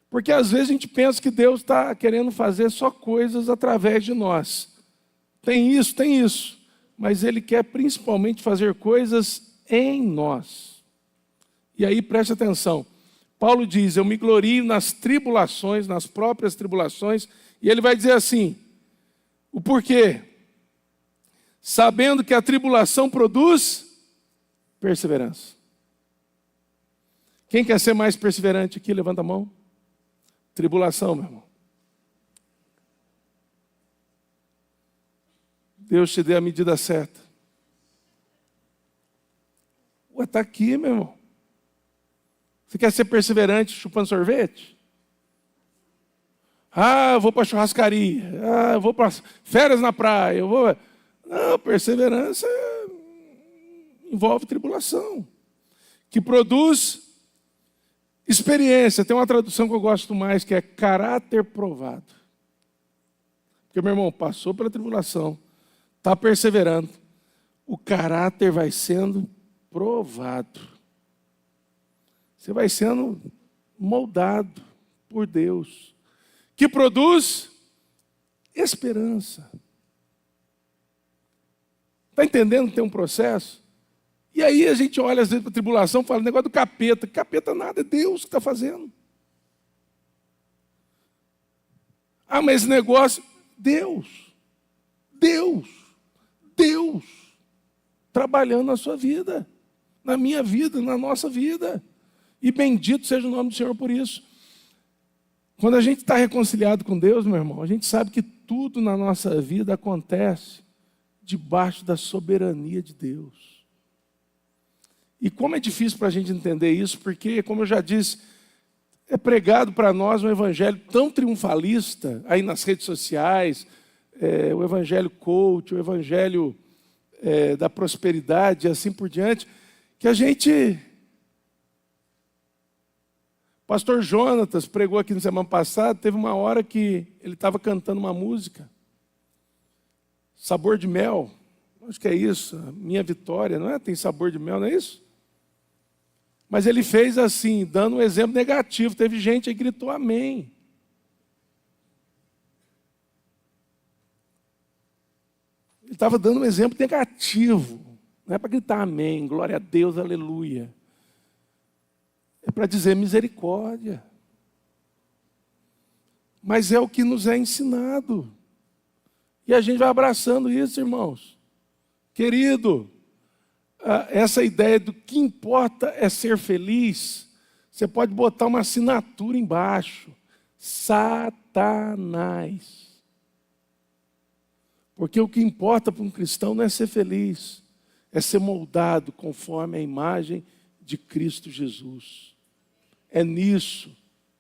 Porque às vezes a gente pensa que Deus está querendo fazer só coisas através de nós. Tem isso, mas Ele quer principalmente fazer coisas em nós. E aí preste atenção. Paulo diz: eu me glorio nas tribulações, nas próprias tribulações, e ele vai dizer assim, o porquê? Sabendo que a tribulação produz perseverança. Quem quer ser mais perseverante aqui, levanta a mão. Tribulação, meu irmão. Deus te dê a medida certa. Ué, está aqui, meu irmão. Você quer ser perseverante chupando sorvete? Ah, eu vou para a churrascaria. Ah, eu vou para férias na praia. Não, perseverança envolve tribulação. Que produz experiência. Tem uma tradução que eu gosto mais, que é caráter provado. Porque, meu irmão, passou pela tribulação, está perseverando. O caráter vai sendo provado. Você vai sendo moldado por Deus, que produz esperança. Está entendendo que tem um processo? E aí a gente olha às vezes para a tribulação e fala: negócio do capeta. Capeta nada, é Deus que está fazendo. Ah, mas esse negócio... Deus trabalhando na sua vida, na minha vida, na nossa vida. E bendito seja o nome do Senhor por isso. Quando a gente está reconciliado com Deus, meu irmão, a gente sabe que tudo na nossa vida acontece debaixo da soberania de Deus. E como é difícil para a gente entender isso, porque, como eu já disse, é pregado para nós um evangelho tão triunfalista, aí nas redes sociais, o evangelho coach, o evangelho da prosperidade e assim por diante, que a gente... Pastor Jonatas pregou aqui na semana passada, teve uma hora que ele estava cantando uma música, Sabor de Mel, acho que é isso, Minha Vitória, não é? Tem sabor de mel, não é isso? Mas ele fez assim, dando um exemplo negativo, teve gente que gritou amém. Ele estava dando um exemplo negativo, não é para gritar amém, glória a Deus, aleluia. É para dizer misericórdia. Mas é o que nos é ensinado. E a gente vai abraçando isso, irmãos. Querido, essa ideia do que importa é ser feliz, você pode botar uma assinatura embaixo. Satanás. Porque o que importa para um cristão não é ser feliz, é ser moldado conforme a imagem de Cristo Jesus. É nisso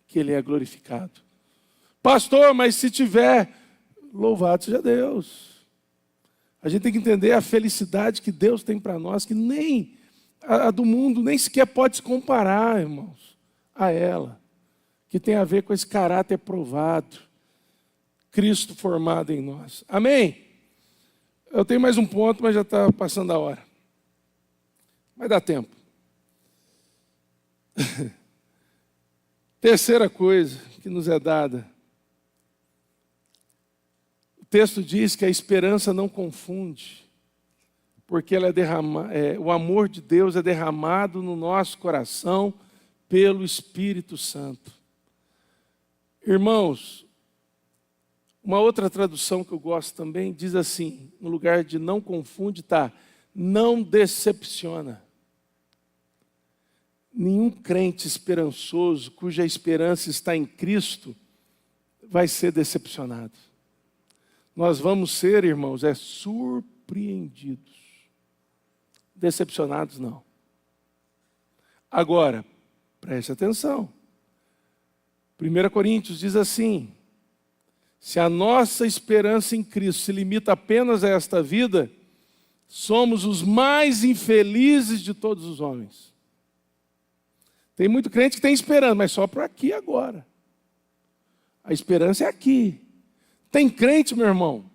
que ele é glorificado. Pastor, mas se tiver, louvado seja Deus. A gente tem que entender a felicidade que Deus tem para nós, que nem a do mundo nem sequer pode se comparar, irmãos, a ela. Que tem a ver com esse caráter provado, Cristo formado em nós. Amém? Eu tenho mais um ponto, mas já está passando a hora. Vai dar tempo. Terceira coisa que nos é dada. O texto diz que a esperança não confunde, porque ela o amor de Deus é derramado no nosso coração pelo Espírito Santo. Irmãos, uma outra tradução que eu gosto também diz assim, no lugar de não confunde, está, não decepciona. Nenhum crente esperançoso, cuja esperança está em Cristo, vai ser decepcionado. Nós vamos ser, irmãos, surpreendidos. Decepcionados não. Agora, preste atenção. 1 Coríntios diz assim, se a nossa esperança em Cristo se limita apenas a esta vida, somos os mais infelizes de todos os homens. Tem muito crente que tem esperança, mas só para aqui agora. A esperança é aqui. Tem crente, meu irmão,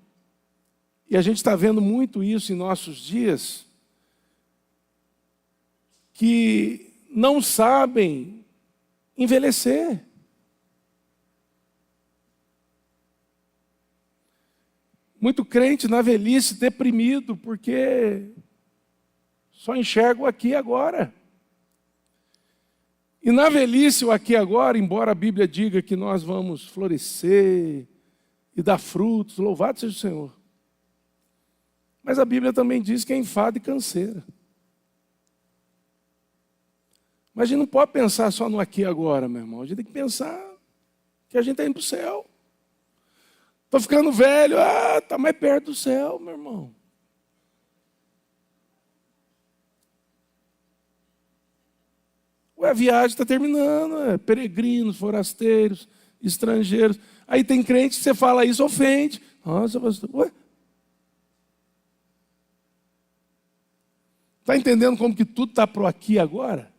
e a gente está vendo muito isso em nossos dias, que não sabem envelhecer. Muito crente na velhice deprimido, porque só enxerga o aqui e agora. E na velhice, o aqui e agora, embora a Bíblia diga que nós vamos florescer e dar frutos, louvado seja o Senhor. Mas a Bíblia também diz que é enfado e canseira. Mas a gente não pode pensar só no aqui e agora, meu irmão. A gente tem que pensar que a gente está indo para o céu. Estou ficando velho, está mais perto do céu, meu irmão. A viagem está terminando, peregrinos, forasteiros, estrangeiros. Aí tem crente que você fala isso, ofende. Nossa, pastor, ué? Está entendendo como que tudo está para o aqui agora?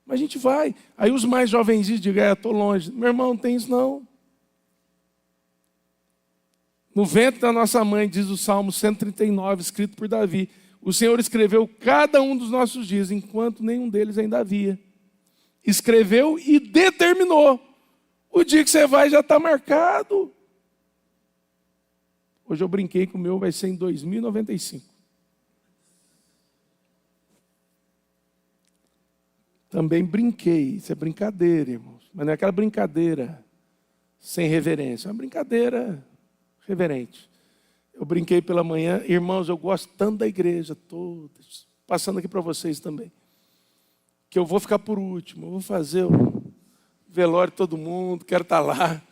Mas a gente vai. Aí os mais jovenzinhos dizem, estou longe. Meu irmão, não tem isso não. No ventre da nossa mãe, diz o Salmo 139, escrito por Davi, o Senhor escreveu cada um dos nossos dias, enquanto nenhum deles ainda havia. Escreveu e determinou. O dia que você vai já está marcado. Hoje eu brinquei que o meu vai ser em 2095. Também brinquei, isso é brincadeira, irmãos. Mas não é aquela brincadeira sem reverência. Uma brincadeira reverente. Eu brinquei pela manhã, irmãos, eu gosto tanto da igreja toda, passando aqui para vocês também, que eu vou ficar por último, eu vou fazer o velório de todo mundo, quero estar lá.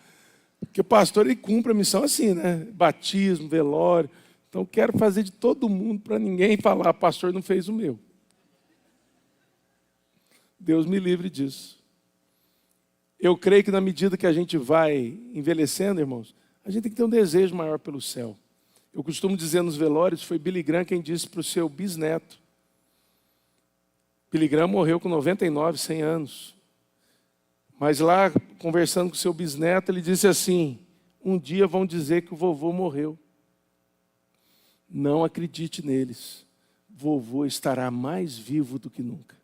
Porque o pastor, ele cumpre a missão assim, né? Batismo, velório. Então, quero fazer de todo mundo para ninguém falar, pastor não fez o meu. Deus me livre disso. Eu creio que na medida que a gente vai envelhecendo, irmãos, a gente tem que ter um desejo maior pelo céu. Eu costumo dizer nos velórios, foi Billy Graham quem disse para o seu bisneto. Billy Graham morreu com 99, 100 anos. Mas lá, conversando com o seu bisneto, ele disse assim, um dia vão dizer que o vovô morreu. Não acredite neles. Vovô estará mais vivo do que nunca.